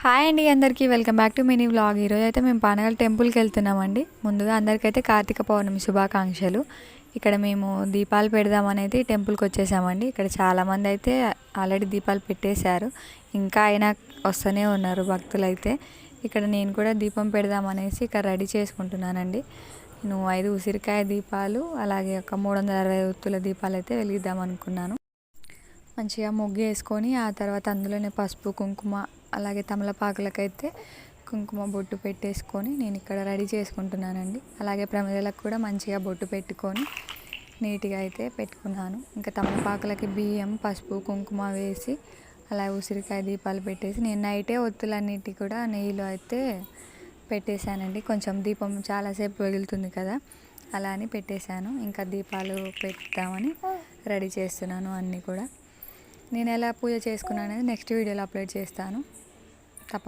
Hi అండి అందరికీ welcome back to mini vlog. ఈరోజు అయితే మేము పానగల్ టెంపుల్కి వెళ్తున్నామండి. ముందుగా అందరికైతే కార్తీక పౌర్ణమి శుభాకాంక్షలు. ఇక్కడ మేము దీపాలు పెడదామనేది టెంపుల్కి వచ్చేసామండి. ఇక్కడ చాలామంది అయితే ఆల్రెడీ దీపాలు పెట్టేశారు, ఇంకా అయినా వస్తూనే ఉన్నారు భక్తులు అయితే. ఇక్కడ నేను కూడా దీపం పెడదామనేసి ఇక్కడ రెడీ చేసుకుంటున్నానండి. నేను 5 ఉసిరికాయ దీపాలు అలాగే ఒక 360 ఒత్తుల దీపాలు అయితే వెలిగిద్దాం అనుకున్నాను. మంచిగా ముగ్గు వేసుకొని ఆ తర్వాత అందులోనే పసుపు కుంకుమ అలాగే తమలపాకులకైతే కుంకుమ బొట్టు పెట్టేసుకొని నేను ఇక్కడ రెడీ చేసుకుంటున్నానండి. అలాగే ప్రమిదలకు కూడా మంచిగా బొట్టు పెట్టుకొని నీట్గా అయితే పెట్టుకున్నాను. ఇంకా తమలపాకులకి బియ్యం పసుపు కుంకుమ వేసి అలాగే ఉసిరికాయ దీపాలు పెట్టేసి నేను నైటే ఒత్తులన్నిటి కూడా నెయ్యిలో అయితే పెట్టేశానండి. కొంచెం దీపం చాలాసేపు వెలుగుతుంది కదా, అలా అని పెట్టేశాను. ఇంకా దీపాలు పెడతామని రెడీ చేస్తున్నాను అన్నీ కూడా. నేను ఎలా పూజ చేసుకున్నాను అనేది నెక్స్ట్ వీడియోలో అప్లోడ్ చేస్తాను.